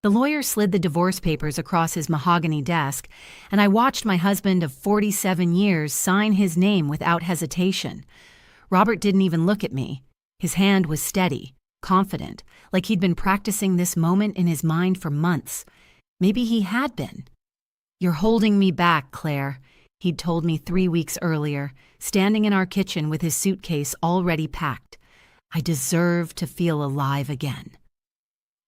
The lawyer slid the divorce papers across his mahogany desk, and I watched my husband of 47 years sign his name without hesitation. Robert didn't even look at me. His hand was steady, confident, like he'd been practicing this moment in his mind for months. Maybe he had been. "You're holding me back, Claire," he'd told me 3 weeks earlier, standing in our kitchen with his suitcase already packed. I deserve to feel alive again.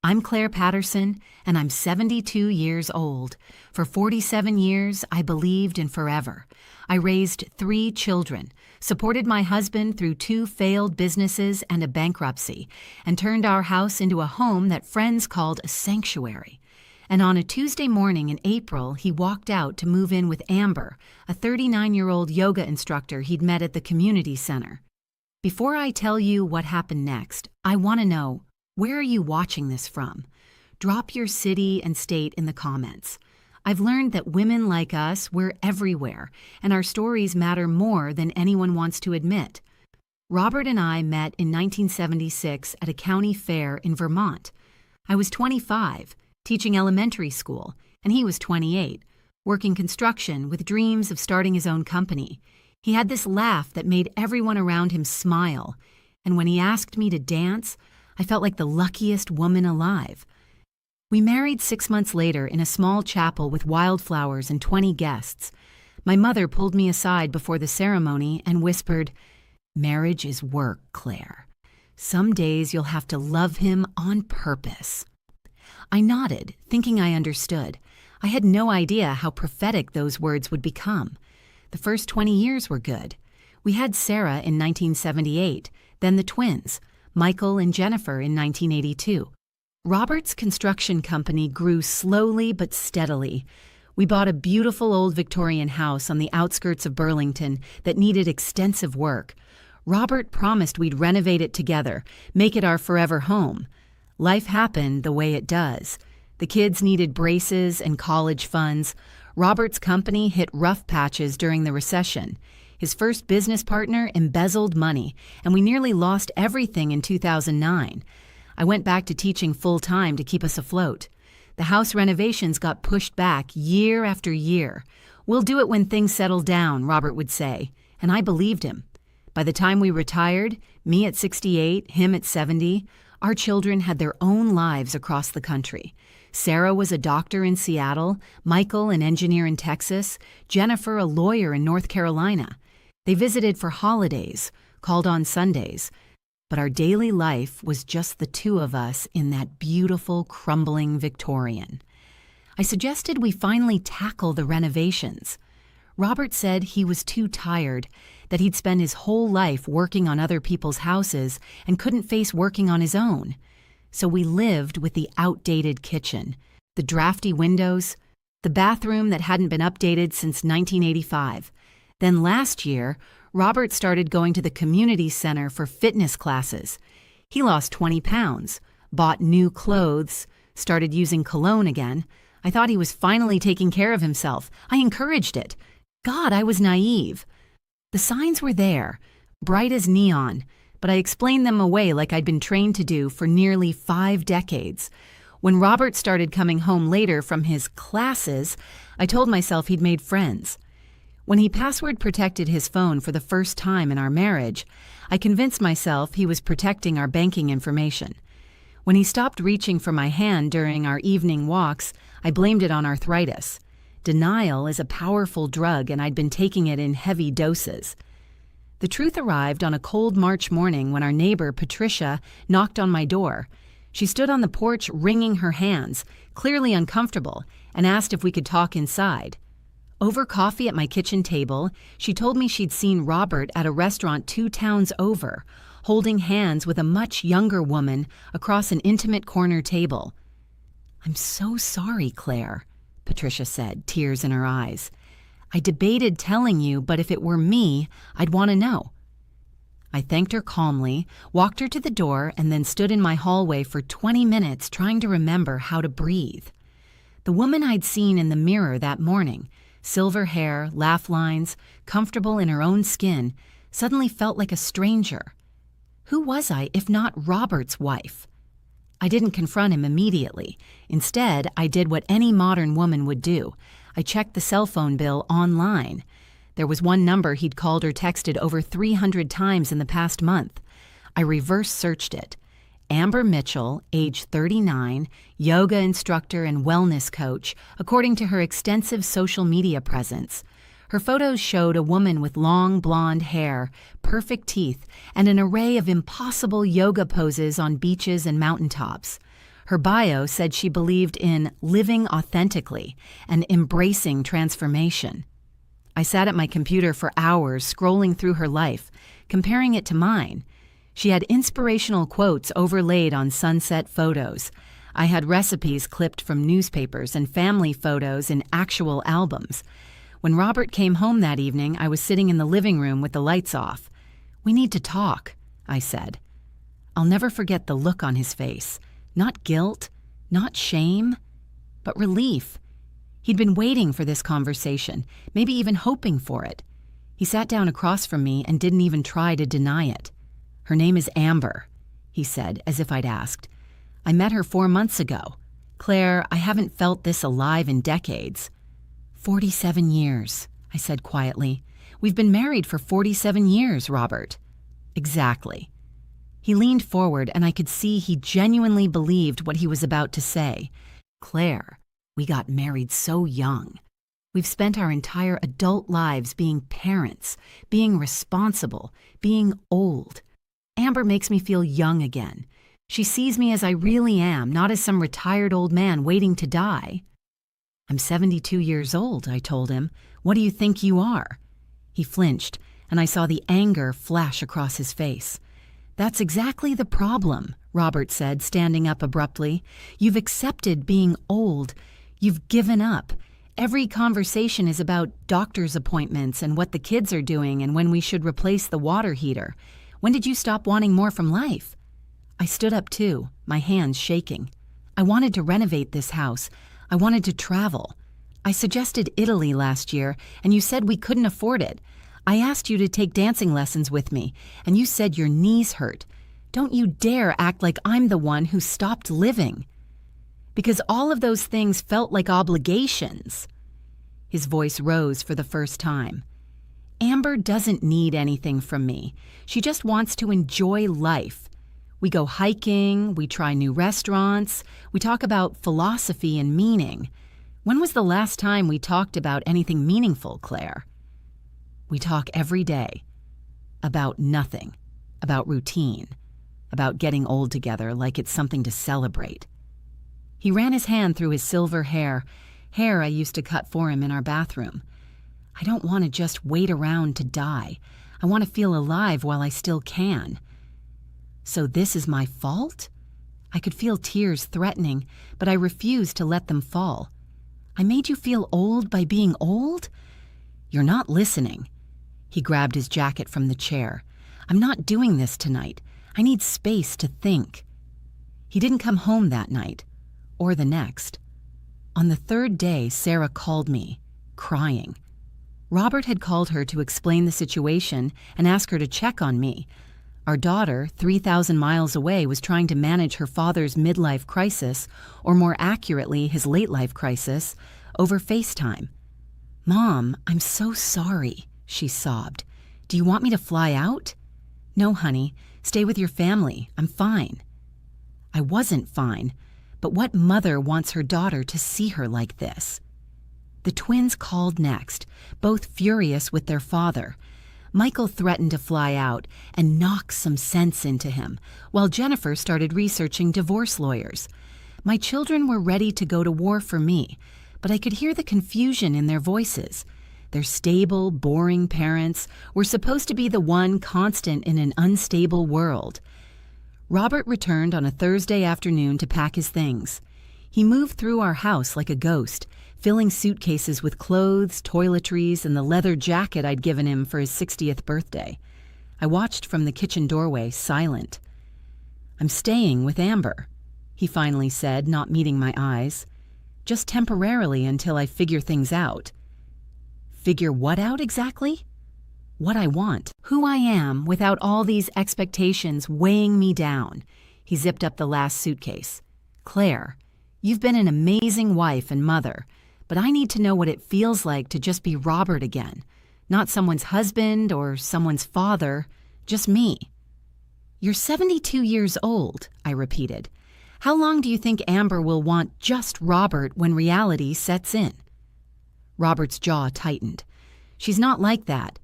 I'm Claire Patterson, and I'm 72 years old. For 47 years, I believed in forever. I raised 3 children, supported my husband through 2 failed businesses and a bankruptcy, and turned our house into a home that friends called a sanctuary. And on a Tuesday morning in April, he walked out to move in with Amber, a 39-year-old yoga instructor he'd met at the community center. Before I tell you what happened next, I want to know, where are you watching this from? Drop your city and state in the comments. I've learned that women like us, we're everywhere, and our stories matter more than anyone wants to admit. Robert and I met in 1976 at a county fair in Vermont. I was 25, teaching elementary school, and he was 28, working construction with dreams of starting his own company. He had this laugh that made everyone around him smile, and when he asked me to dance, I felt like the luckiest woman alive. We married 6 months later in a small chapel with wildflowers and 20 guests. My mother pulled me aside before the ceremony and whispered, "Marriage is work, Claire. Some days you'll have to love him on purpose." I nodded, thinking I understood. I had no idea how prophetic those words would become. The first 20 years were good. We had Sarah in 1978, then the twins, Michael and Jennifer in 1982. Robert's construction company grew slowly but steadily. We bought a beautiful old Victorian house on the outskirts of Burlington that needed extensive work. Robert promised we'd renovate it together, make it our forever home. Life happened the way it does. The kids needed braces and college funds. Robert's company hit rough patches during the recession. His first business partner embezzled money, and we nearly lost everything in 2009. I went back to teaching full-time to keep us afloat. The house renovations got pushed back year after year. "We'll do it when things settle down," Robert would say, and I believed him. By the time we retired, me at 68, him at 70, our children had their own lives across the country. Sarah was a doctor in Seattle, Michael an engineer in Texas, Jennifer a lawyer in North Carolina. They visited for holidays, called on Sundays, but our daily life was just the 2 of us in that beautiful, crumbling Victorian. I suggested we finally tackle the renovations. Robert said he was too tired, that he'd spent his whole life working on other people's houses and couldn't face working on his own. So we lived with the outdated kitchen, the drafty windows, the bathroom that hadn't been updated since 1985. Then last year, Robert started going to the community center for fitness classes. He lost 20 pounds, bought new clothes, started using cologne again. I thought he was finally taking care of himself. I encouraged it. God, I was naive. The signs were there, bright as neon, but I explained them away like I'd been trained to do for nearly 5 decades. When Robert started coming home later from his classes, I told myself he'd made friends. When he password protected his phone for the first time in our marriage, I convinced myself he was protecting our banking information. When he stopped reaching for my hand during our evening walks, I blamed it on arthritis. Denial is a powerful drug, and I'd been taking it in heavy doses. The truth arrived on a cold March morning when our neighbor, Patricia, knocked on my door. She stood on the porch wringing her hands, clearly uncomfortable, and asked if we could talk inside. Over coffee at my kitchen table, she told me she'd seen Robert at a restaurant 2 towns over, holding hands with a much younger woman across an intimate corner table. "I'm so sorry, Claire," Patricia said, tears in her eyes. "I debated telling you, but if it were me, I'd want to know." I thanked her calmly, walked her to the door, and then stood in my hallway for 20 minutes trying to remember how to breathe. The woman I'd seen in the mirror that morning, silver hair, laugh lines, comfortable in her own skin, suddenly felt like a stranger. Who was I if not Robert's wife? I didn't confront him immediately. Instead, I did what any modern woman would do. I checked the cell phone bill online. There was one number he'd called or texted over 300 times in the past month. I reverse searched it. Amber Mitchell, age 39, yoga instructor and wellness coach, according to her extensive social media presence. Her photos showed a woman with long blonde hair, perfect teeth, and an array of impossible yoga poses on beaches and mountaintops. Her bio said she believed in living authentically and embracing transformation. I sat at my computer for hours scrolling through her life, comparing it to mine. She had inspirational quotes overlaid on sunset photos. I had recipes clipped from newspapers and family photos in actual albums. When Robert came home that evening, I was sitting in the living room with the lights off. "We need to talk," I said. I'll never forget the look on his face. Not guilt, not shame, but relief. He'd been waiting for this conversation, maybe even hoping for it. He sat down across from me and didn't even try to deny it. "Her name is Amber," he said, as if I'd asked. "I met her 4 months ago. Claire, I haven't felt this alive in decades." 47 years, I said quietly. "We've been married for 47 years, Robert." "Exactly." He leaned forward and I could see he genuinely believed what he was about to say. "Claire, we got married so young. We've spent our entire adult lives being parents, being responsible, being old. Amber makes me feel young again. She sees me as I really am, not as some retired old man waiting to die." "I'm 72 years old," I told him. "What do you think you are?" He flinched, and I saw the anger flash across his face. "That's exactly the problem," Robert said, standing up abruptly. "You've accepted being old. You've given up. Every conversation is about doctor's appointments and what the kids are doing and when we should replace the water heater. When did you stop wanting more from life?" I stood up too, my hands shaking. "I wanted to renovate this house. I wanted to travel. I suggested Italy last year, and you said we couldn't afford it. I asked you to take dancing lessons with me, and you said your knees hurt. Don't you dare act like I'm the one who stopped living." Because all of those things felt like obligations. His voice rose for the first time. "Amber doesn't need anything from me. She just wants to enjoy life. We go hiking, we try new restaurants, we talk about philosophy and meaning. When was the last time we talked about anything meaningful, Claire?" "We talk every day. About nothing. About routine. About getting old together like it's something to celebrate." He ran his hand through his silver hair I used to cut for him in our bathroom. "I don't want to just wait around to die. I want to feel alive while I still can." "So this is my fault?" I could feel tears threatening, but I refused to let them fall. "I made you feel old by being old?" "You're not listening." He grabbed his jacket from the chair. "I'm not doing this tonight. I need space to think." He didn't come home that night, or the next. On the third day, Sarah called me, crying. Robert had called her to explain the situation and ask her to check on me. Our daughter, 3,000 miles away, was trying to manage her father's midlife crisis, or more accurately, his late-life crisis, over FaceTime. "Mom, I'm so sorry," she sobbed. "Do you want me to fly out?" "No, honey. Stay with your family. I'm fine." I wasn't fine, but what mother wants her daughter to see her like this? The twins called next, both furious with their father. Michael threatened to fly out and knock some sense into him, while Jennifer started researching divorce lawyers. My children were ready to go to war for me, but I could hear the confusion in their voices. Their stable, boring parents were supposed to be the one constant in an unstable world. Robert returned on a Thursday afternoon to pack his things. He moved through our house like a ghost, filling suitcases with clothes, toiletries, and the leather jacket I'd given him for his 60th birthday. I watched from the kitchen doorway, silent. "I'm staying with Amber," he finally said, not meeting my eyes. "Just temporarily until I figure things out." "Figure what out exactly?" "What I want, who I am without all these expectations weighing me down." He zipped up the last suitcase. "Claire, you've been an amazing wife and mother, but I need to know what it feels like to just be Robert again. Not someone's husband or someone's father, just me." "You're 72 years old," I repeated. "How long do you think Amber will want just Robert when reality sets in?" Robert's jaw tightened. "She's not like that.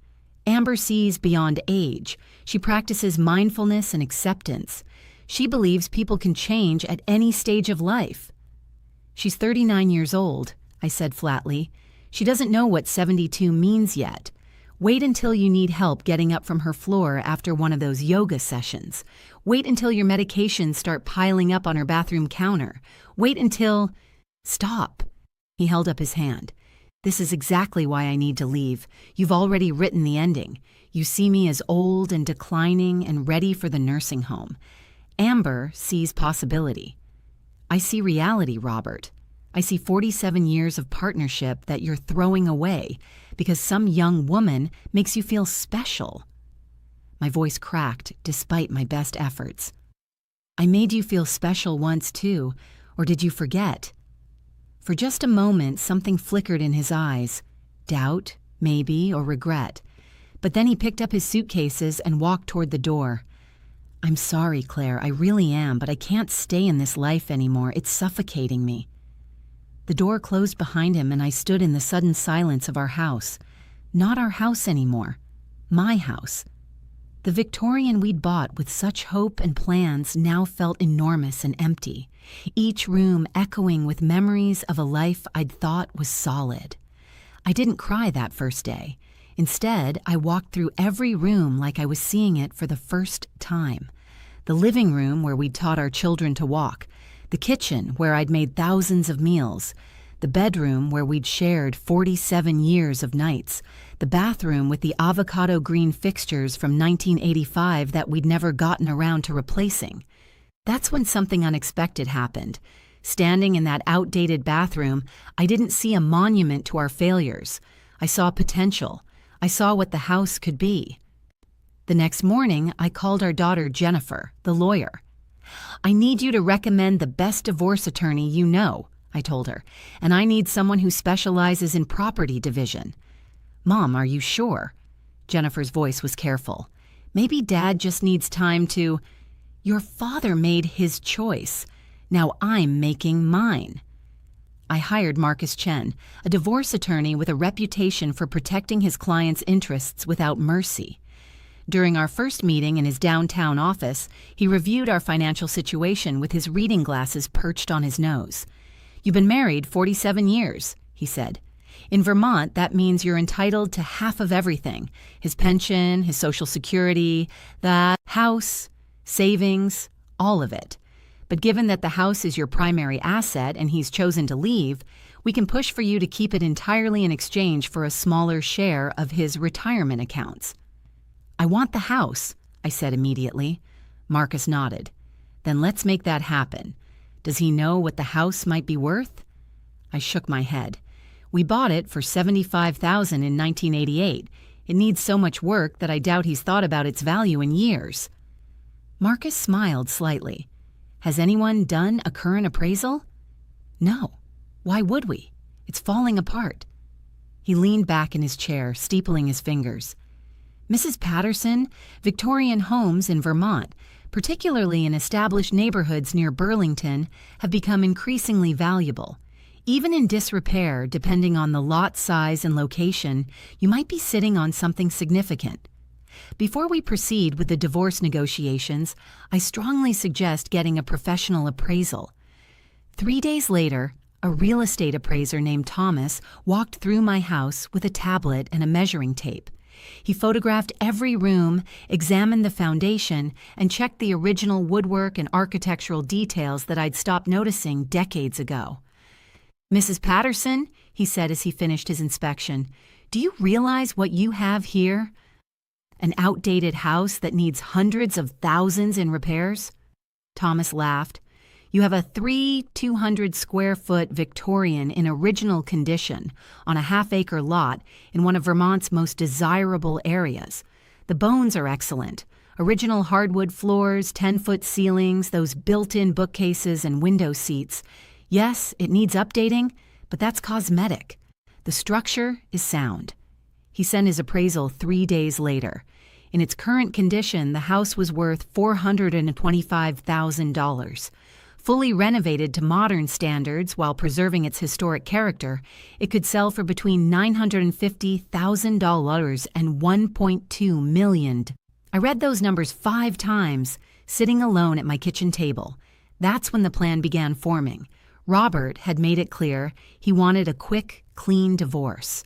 Amber sees beyond age. She practices mindfulness and acceptance. She believes people can change at any stage of life." "She's 39 years old," I said flatly. "She doesn't know what 72 means yet. Wait until you need help getting up from her floor after one of those yoga sessions. Wait until your medications start piling up on her bathroom counter. Wait until—" "Stop." He held up his hand. "This is exactly why I need to leave. You've already written the ending. You see me as old and declining and ready for the nursing home. Amber sees possibility. I see reality, Robert. I see 47 years of partnership that you're throwing away because some young woman makes you feel special." My voice cracked despite my best efforts. "I made you feel special once too, or did you forget?" For just a moment, something flickered in his eyes. Doubt, maybe, or regret. But then he picked up his suitcases and walked toward the door. "I'm sorry, Claire, I really am, but I can't stay in this life anymore. It's suffocating me." The door closed behind him and I stood in the sudden silence of our house. Not our house anymore. My house. The Victorian we'd bought with such hope and plans now felt enormous and empty, each room echoing with memories of a life I'd thought was solid. I didn't cry that first day. Instead, I walked through every room like I was seeing it for the first time. The living room where we'd taught our children to walk, the kitchen where I'd made thousands of meals, the bedroom where we'd shared 47 years of nights, the bathroom with the avocado green fixtures from 1985 that we'd never gotten around to replacing. That's when something unexpected happened. Standing in that outdated bathroom, I didn't see a monument to our failures. I saw potential. I saw what the house could be. The next morning, I called our daughter Jennifer, the lawyer. "I need you to recommend the best divorce attorney you know," I told her, "and I need someone who specializes in property division." "Mom, are you sure?" Jennifer's voice was careful. "Maybe Dad just needs time to—" "Your father made his choice. Now I'm making mine." I hired Marcus Chen, a divorce attorney with a reputation for protecting his clients' interests without mercy. During our first meeting in his downtown office, he reviewed our financial situation with his reading glasses perched on his nose. "You've been married 47 years, he said. "In Vermont, that means you're entitled to half of everything: his pension, his Social Security, the house, savings, all of it. But given that the house is your primary asset and he's chosen to leave, we can push for you to keep it entirely in exchange for a smaller share of his retirement accounts." "I want the house," I said immediately. Marcus nodded. "Then let's make that happen. Does he know what the house might be worth?" I shook my head. "We bought it for $75,000 in 1988. It needs so much work that I doubt he's thought about its value in years." Marcus smiled slightly. "Has anyone done a current appraisal?" "No. Why would we? It's falling apart." He leaned back in his chair, steepling his fingers. "Mrs. Patterson, Victorian homes in Vermont, particularly in established neighborhoods near Burlington, have become increasingly valuable. Even in disrepair, depending on the lot size and location, you might be sitting on something significant. Before we proceed with the divorce negotiations, I strongly suggest getting a professional appraisal." 3 days later, a real estate appraiser named Thomas walked through my house with a tablet and a measuring tape. He photographed every room, examined the foundation, and checked the original woodwork and architectural details that I'd stopped noticing decades ago. "Mrs. Patterson," he said as he finished his inspection, "do you realize what you have here? An outdated house that needs hundreds of thousands in repairs?" Thomas laughed. "You have a 200-square-foot Victorian in original condition on a half-acre lot in one of Vermont's most desirable areas. The bones are excellent. Original hardwood floors, 10-foot ceilings, those built-in bookcases and window seats. Yes, it needs updating, but that's cosmetic. The structure is sound. He sent his appraisal 3 days later. In its current condition, the house was worth $425,000. Fully renovated to modern standards while preserving its historic character, it could sell for between $950,000 and $1.2 million. I read those numbers 5 times, sitting alone at my kitchen table. That's when the plan began forming. Robert had made it clear he wanted a quick, clean divorce.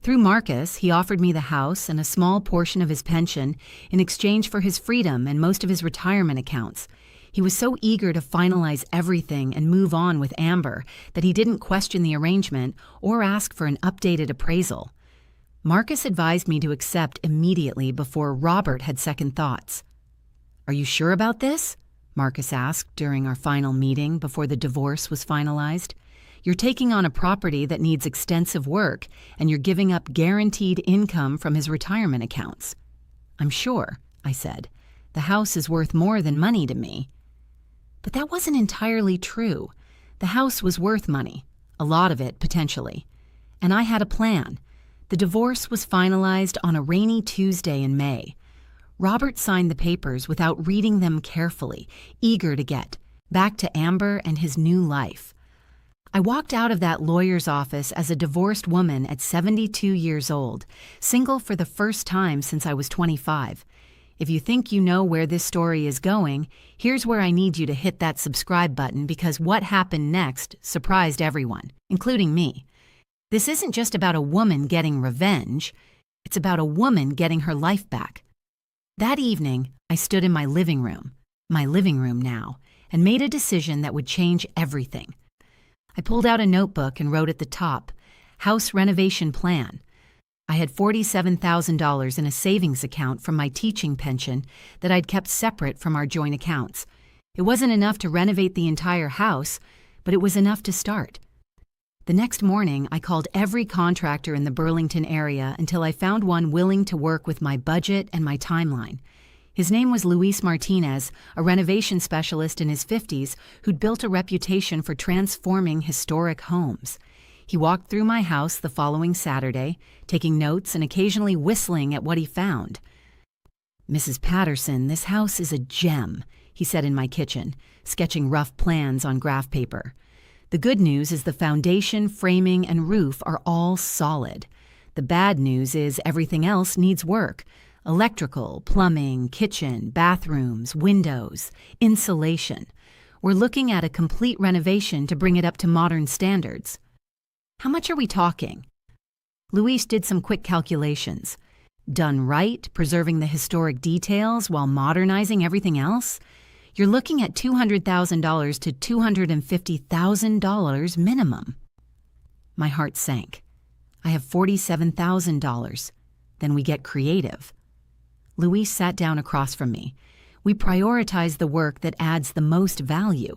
Through Marcus, he offered me the house and a small portion of his pension in exchange for his freedom and most of his retirement accounts. He was so eager to finalize everything and move on with Amber that he didn't question the arrangement or ask for an updated appraisal. Marcus advised me to accept immediately before Robert had second thoughts. "Are you sure about this?" Marcus asked during our final meeting before the divorce was finalized. "You're taking on a property that needs extensive work, and you're giving up guaranteed income from his retirement accounts." "I'm sure," I said. "The house is worth more than money to me." But that wasn't entirely true. The house was worth money, a lot of it potentially. And I had a plan. The divorce was finalized on a rainy Tuesday in May. Robert signed the papers without reading them carefully, eager to get back to Amber and his new life. I walked out of that lawyer's office as a divorced woman at 72 years old, single for the first time since I was 25. If you think you know where this story is going, here's where I need you to hit that subscribe button because what happened next surprised everyone, including me. This isn't just about a woman getting revenge, it's about a woman getting her life back. That evening, I stood in my living room now, and made a decision that would change everything. I pulled out a notebook and wrote at the top, "House renovation plan." I had $47,000 in a savings account from my teaching pension that I'd kept separate from our joint accounts. It wasn't enough to renovate the entire house, but it was enough to start. The next morning, I called every contractor in the Burlington area until I found one willing to work with my budget and my timeline. His name was Luis Martinez, a renovation specialist in his 50s who'd built a reputation for transforming historic homes. He walked through my house the following Saturday, taking notes and occasionally whistling at what he found. "Mrs. Patterson, this house is a gem," he said in my kitchen, sketching rough plans on graph paper. "The good news is the foundation, framing, and roof are all solid. The bad news is everything else needs work. Electrical, plumbing, kitchen, bathrooms, windows, insulation. We're looking at a complete renovation to bring it up to modern standards." "How much are we talking?" Luis did some quick calculations. Done right, preserving the historic details while modernizing everything else, you're looking at $200,000 to $250,000 minimum. My heart sank. I have $47,000. Then we get creative. Luis sat down across from me. We prioritize the work that adds the most value.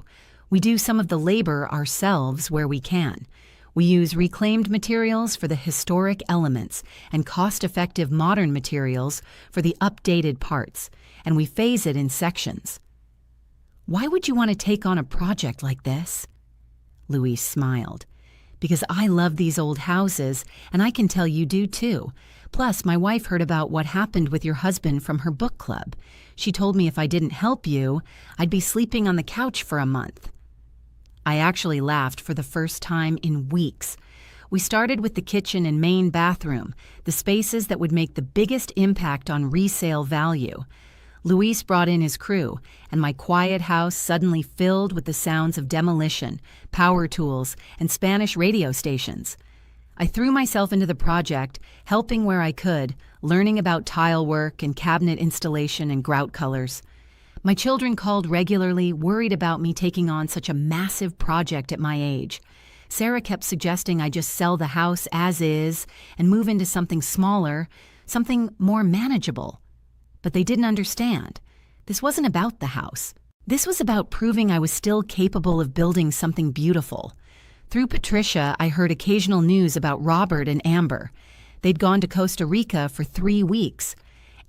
We do some of the labor ourselves where we can. We use reclaimed materials for the historic elements and cost-effective modern materials for the updated parts, and we phase it in sections. "Why would you want to take on a project like this?" Luis smiled. "Because I love these old houses, and I can tell you do too. Plus, my wife heard about what happened with your husband from her book club. She told me if I didn't help you, I'd be sleeping on the couch for a month." I actually laughed for the first time in weeks. We started with the kitchen and main bathroom, the spaces that would make the biggest impact on resale value. Luis brought in his crew, and my quiet house suddenly filled with the sounds of demolition, power tools, and Spanish radio stations. I threw myself into the project, helping where I could, learning about tile work and cabinet installation and grout colors. My children called regularly, worried about me taking on such a massive project at my age. Sarah kept suggesting I just sell the house as is and move into something smaller, something more manageable. But they didn't understand. This wasn't about the house. This was about proving I was still capable of building something beautiful. Through Patricia, I heard occasional news about Robert and Amber. They'd gone to Costa Rica for 3 weeks.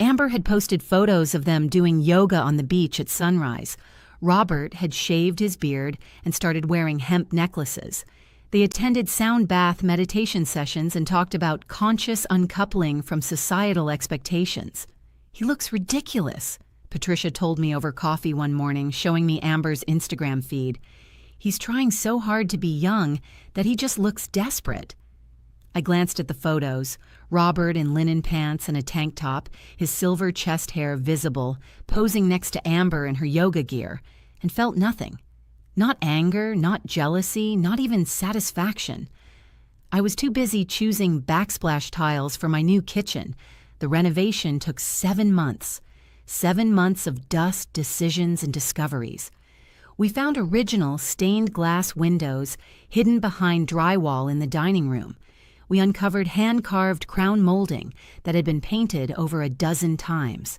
Amber had posted photos of them doing yoga on the beach at sunrise. Robert had shaved his beard and started wearing hemp necklaces. They attended sound bath meditation sessions and talked about conscious uncoupling from societal expectations. "He looks ridiculous," Patricia told me over coffee one morning, showing me Amber's Instagram feed. "He's trying so hard to be young that he just looks desperate." I glanced at the photos. Robert in linen pants and a tank top, his silver chest hair visible, posing next to Amber in her yoga gear, and felt nothing. Not anger, not jealousy, not even satisfaction. I was too busy choosing backsplash tiles for my new kitchen. The renovation took 7 months. 7 months of dust, decisions, and discoveries. We found original stained glass windows hidden behind drywall in the dining room. We uncovered hand-carved crown molding that had been painted over a dozen times.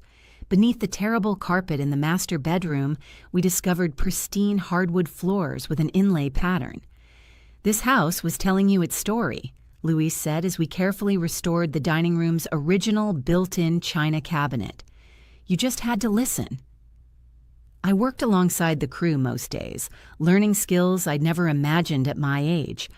Beneath the terrible carpet in the master bedroom, we discovered pristine hardwood floors with an inlay pattern. "This house was telling you its story," Louise said as we carefully restored the dining room's original built-in china cabinet. "You just had to listen." I worked alongside the crew most days, learning skills I'd never imagined at my age.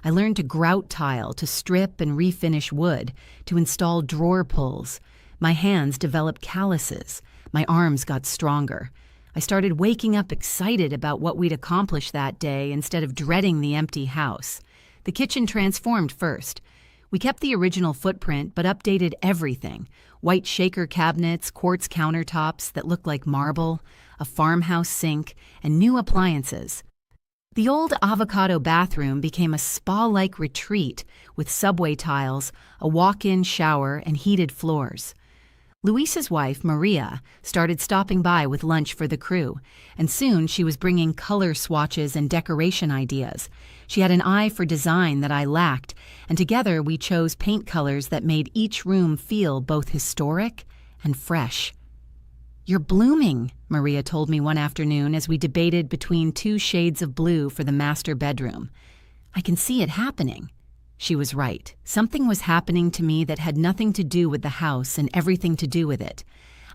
I learned to grout tile, to strip and refinish wood, to install drawer pulls. My hands developed calluses. My arms got stronger. I started waking up excited about what we'd accomplish that day instead of dreading the empty house. The kitchen transformed first. We kept the original footprint but updated everything. White shaker cabinets, quartz countertops that looked like marble, a farmhouse sink, and new appliances. The old avocado bathroom became a spa-like retreat with subway tiles, a walk-in shower, and heated floors. Luis's wife, Maria, started stopping by with lunch for the crew, and soon she was bringing color swatches and decoration ideas. She had an eye for design that I lacked, and together we chose paint colors that made each room feel both historic and fresh. "You're blooming," Maria told me one afternoon as we debated between 2 shades of blue for the master bedroom. "I can see it happening." She was right. Something was happening to me that had nothing to do with the house and everything to do with it.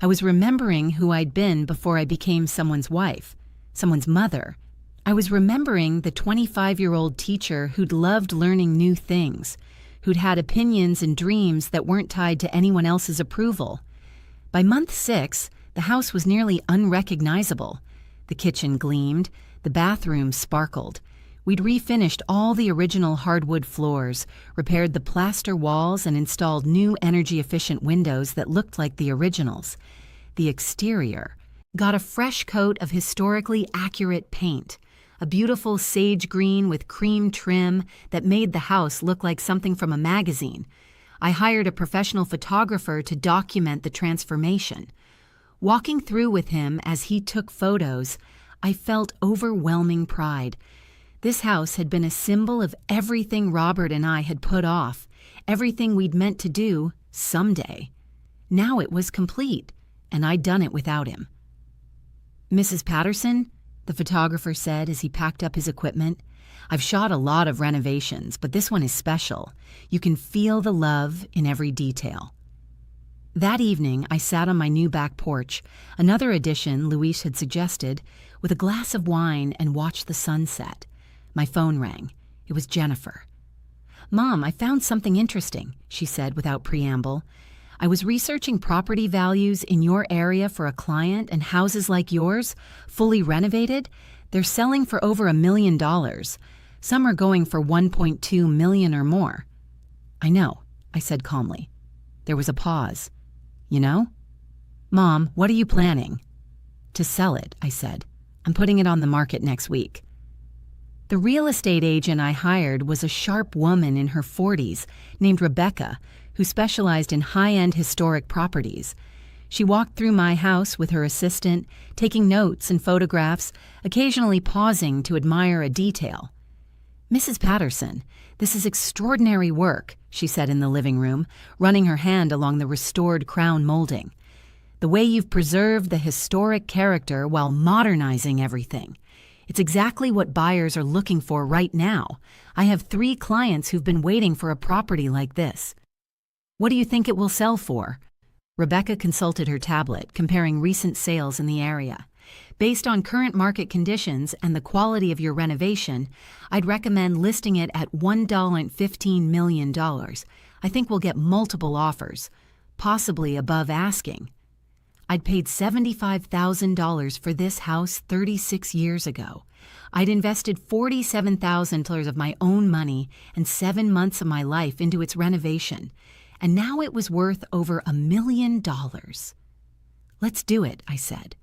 I was remembering who I'd been before I became someone's wife, someone's mother. I was remembering the 25-year-old teacher who'd loved learning new things, who'd had opinions and dreams that weren't tied to anyone else's approval. By month 6, the house was nearly unrecognizable. The kitchen gleamed, the bathroom sparkled. We'd refinished all the original hardwood floors, repaired the plaster walls, and installed new energy-efficient windows that looked like the originals. The exterior got a fresh coat of historically accurate paint, a beautiful sage green with cream trim that made the house look like something from a magazine. I hired a professional photographer to document the transformation. Walking through with him as he took photos, I felt overwhelming pride. This house had been a symbol of everything Robert and I had put off, everything we'd meant to do someday. Now it was complete, and I'd done it without him. "Mrs. Patterson," the photographer said as he packed up his equipment, "I've shot a lot of renovations, but this one is special. You can feel the love in every detail." That evening, I sat on my new back porch, another addition Luis had suggested, with a glass of wine and watched the sunset. My phone rang. It was Jennifer. "Mom, I found something interesting," she said without preamble. "I was researching property values in your area for a client, and houses like yours, fully renovated, they're selling for over $1 million. Some are going for $1.2 million or more." "I know," I said calmly. There was a pause. "You know?" "Mom, what are you planning?" "To sell it," I said. "I'm putting it on the market next week." The real estate agent I hired was a sharp woman in her 40s named Rebecca, who specialized in high-end historic properties. She walked through my house with her assistant, taking notes and photographs, occasionally pausing to admire a detail. "Mrs. Patterson, this is extraordinary work," she said in the living room, running her hand along the restored crown molding. "The way you've preserved the historic character while modernizing everything. It's exactly what buyers are looking for right now. I have 3 clients who've been waiting for a property like this." "What do you think it will sell for?" Rebecca consulted her tablet, comparing recent sales in the area. Based on current market conditions and the quality of your renovation, I'd recommend listing it at $1.15 million. I think we'll get multiple offers, possibly above asking. I'd paid $75,000 for this house 36 years ago. I'd invested $47,000 of my own money and 7 months of my life into its renovation, and now it was worth over $1 million. Let's do it, I said.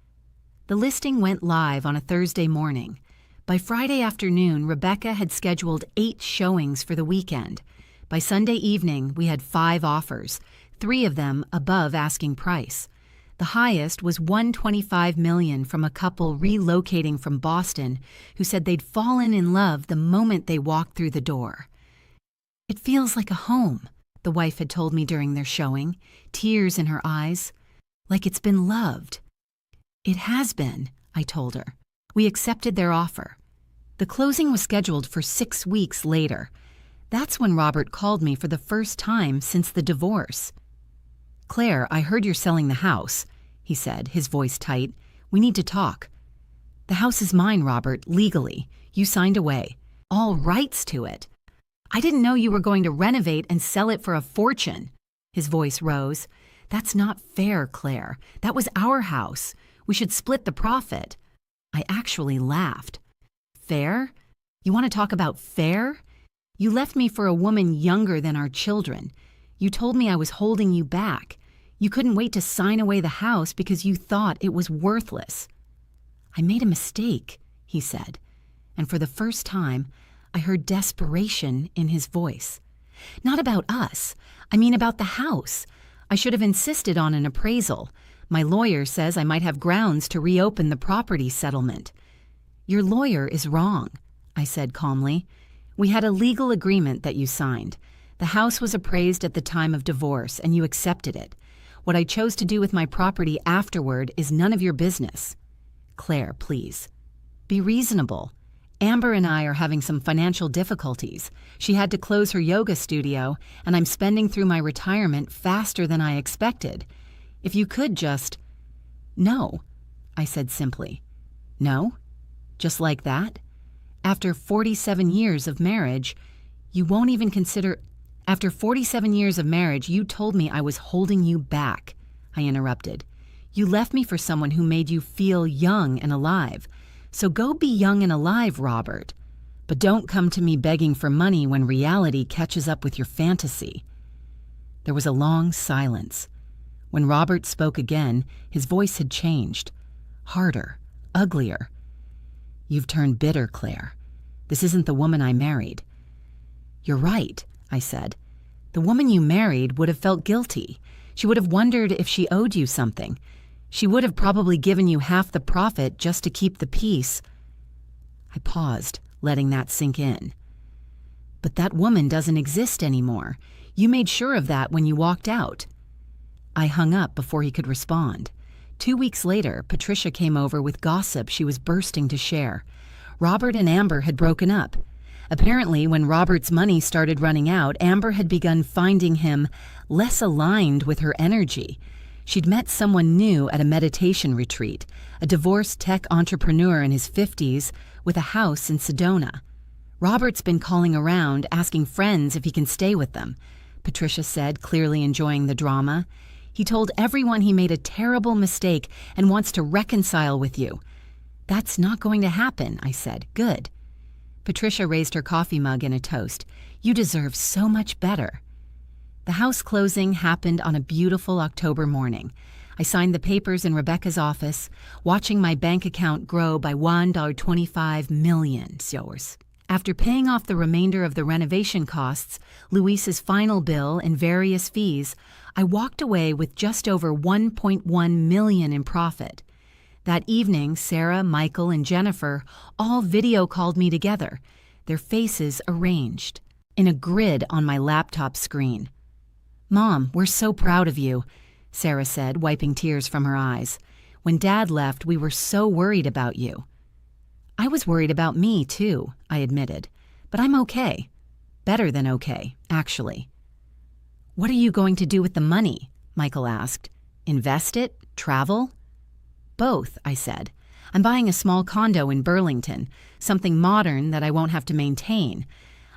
The listing went live on a Thursday morning. By Friday afternoon, Rebecca had scheduled 8 showings for the weekend. By Sunday evening, we had 5 offers, 3 of them above asking price. The highest was $125 million from a couple relocating from Boston who said they'd fallen in love the moment they walked through the door. "It feels like a home," the wife had told me during their showing, tears in her eyes, "like it's been loved." "It has been," I told her. We accepted their offer. The closing was scheduled for 6 weeks later. That's when Robert called me for the first time since the divorce. "Claire, I heard you're selling the house," he said, his voice tight. "We need to talk." "The house is mine, Robert, legally. You signed away. All rights to it." "I didn't know you were going to renovate and sell it for a fortune." His voice rose. "That's not fair, Claire. That was our house. We should split the profit." I actually laughed. "Fair? You want to talk about fair? You left me for a woman younger than our children. You told me I was holding you back. You couldn't wait to sign away the house because you thought it was worthless." "I made a mistake," he said, and for the first time, I heard desperation in his voice. "Not about us. I mean about the house. I should have insisted on an appraisal. My lawyer says I might have grounds to reopen the property settlement." "Your lawyer is wrong," I said calmly. "We had a legal agreement that you signed. The house was appraised at the time of divorce, and you accepted it. What I chose to do with my property afterward is none of your business." "Claire, please. Be reasonable. Amber and I are having some financial difficulties. She had to close her yoga studio, and I'm spending through my retirement faster than I expected. If you could just—" "No," I said simply. "No? Just like that? After 47 years of marriage, you won't even consider—" "After 47 years of marriage, you told me I was holding you back," I interrupted. "You left me for someone who made you feel young and alive. So go be young and alive, Robert. But don't come to me begging for money when reality catches up with your fantasy." There was a long silence. When Robert spoke again, his voice had changed. Harder, uglier. "You've turned bitter, Claire. This isn't the woman I married." "You're right," I said. "The woman you married would have felt guilty. She would have wondered if she owed you something. She would have probably given you half the profit just to keep the peace." I paused, letting that sink in. "But that woman doesn't exist anymore. You made sure of that when you walked out." I hung up before he could respond. 2 weeks later, Patricia came over with gossip she was bursting to share. Robert and Amber had broken up. Apparently, when Robert's money started running out, Amber had begun finding him less aligned with her energy. She'd met someone new at a meditation retreat, a divorced tech entrepreneur in his 50s with a house in Sedona. "Robert's been calling around, asking friends if he can stay with them," Patricia said, clearly enjoying the drama. "He told everyone he made a terrible mistake and wants to reconcile with you." "That's not going to happen," I said. "Good." Patricia raised her coffee mug in a toast. "You deserve so much better." The house closing happened on a beautiful October morning. I signed the papers in Rebecca's office, watching my bank account grow by $1.25 million. After paying off the remainder of the renovation costs, Luis's final bill, and various fees, I walked away with just over $1.1 million in profit. That evening, Sarah, Michael, and Jennifer all video called me together, their faces arranged in a grid on my laptop screen. "Mom, we're so proud of you," Sarah said, wiping tears from her eyes. "When Dad left, we were so worried about you." "I was worried about me, too," I admitted. "But I'm okay. Better than okay, actually." "What are you going to do with the money?" Michael asked. Invest it? Travel? Both, I said. I'm buying a small condo in Burlington, something modern that I won't have to maintain.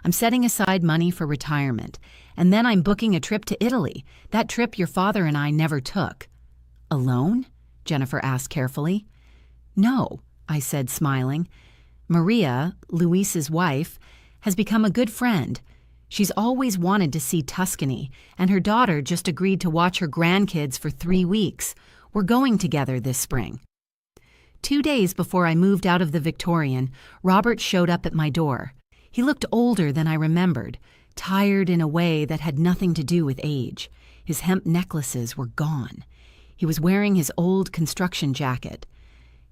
I'm setting aside money for retirement, and then I'm booking a trip to Italy, that trip your father and I never took. Alone? Jennifer asked carefully. No, I said, smiling. Maria, Luis's wife, has become a good friend. She's always wanted to see Tuscany, and her daughter just agreed to watch her grandkids for 3 weeks. We're going together this spring. 2 days before I moved out of the Victorian, Robert showed up at my door. He looked older than I remembered, tired in a way that had nothing to do with age. His hemp necklaces were gone. He was wearing his old construction jacket.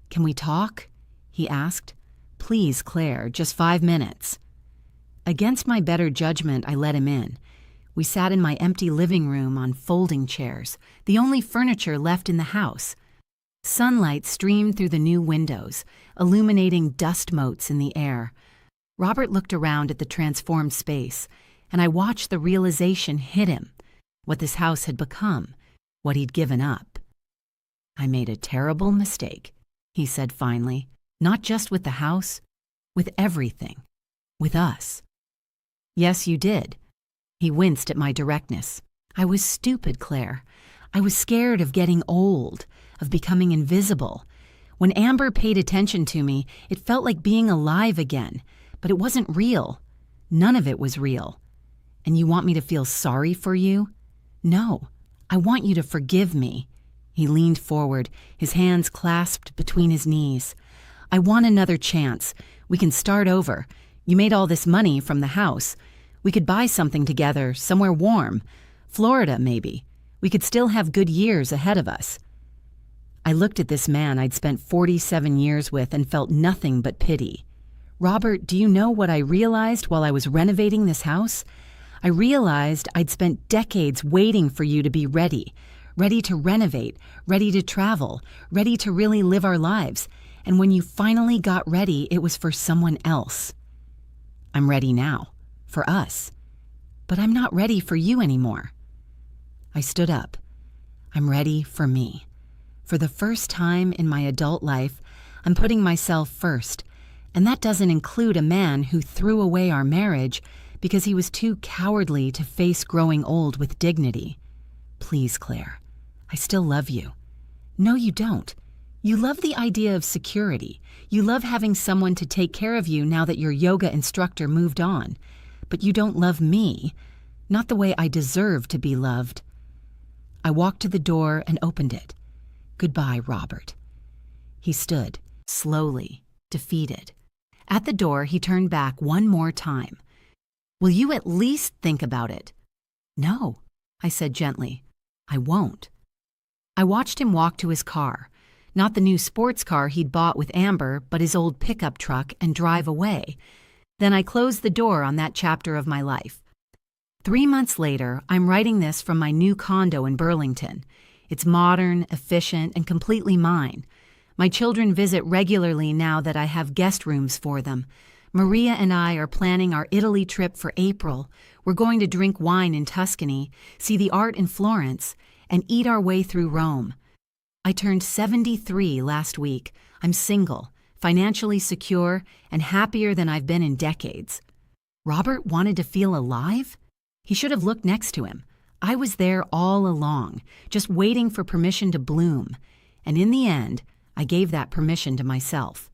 "Can we talk?" he asked. "Please, Claire, just 5 minutes." Against my better judgment, I let him in. We sat in my empty living room on folding chairs, the only furniture left in the house. Sunlight streamed through the new windows, illuminating dust motes in the air. Robert looked around at the transformed space, and I watched the realization hit him, what this house had become, what he'd given up. "I made a terrible mistake," he said finally, "not just with the house, with everything, with us." "Yes, you did." He winced at my directness. "I was stupid, Claire. I was scared of getting old, of becoming invisible. When Amber paid attention to me, it felt like being alive again, but it wasn't real. None of it was real. And you want me to feel sorry for you? No, I want you to forgive me." He leaned forward, his hands clasped between his knees. "I want another chance. We can start over. You made all this money from the house. We could buy something together, somewhere warm. Florida, maybe. We could still have good years ahead of us." I looked at this man I'd spent 47 years with and felt nothing but pity. "Robert, do you know what I realized while I was renovating this house? I realized I'd spent decades waiting for you to be ready to renovate, ready to travel, ready to really live our lives. And when you finally got ready, it was for someone else. I'm ready now, for us. But I'm not ready for you anymore." I stood up. I'm ready for me. For the first time in my adult life, I'm putting myself first, and that doesn't include a man who threw away our marriage because he was too cowardly to face growing old with dignity. Please, Claire, I still love you. No, you don't. You love the idea of security. You love having someone to take care of you now that your yoga instructor moved on. But you don't love me, not the way I deserve to be loved. I walked to the door and opened it. "Goodbye, Robert." He stood, slowly, defeated. At the door, he turned back one more time. "Will you at least think about it?" "No," I said gently. "I won't." I watched him walk to his car, not the new sports car he'd bought with Amber, but his old pickup truck, and drive away. Then I closed the door on that chapter of my life. 3 months later, I'm writing this from my new condo in Burlington. It's modern, efficient, and completely mine. My children visit regularly now that I have guest rooms for them. Maria and I are planning our Italy trip for April. We're going to drink wine in Tuscany, see the art in Florence, and eat our way through Rome. I turned 73 last week. I'm single, financially secure, and happier than I've been in decades. Robert wanted to feel alive? He should have looked next to him. I was there all along, just waiting for permission to bloom. And in the end, I gave that permission to myself.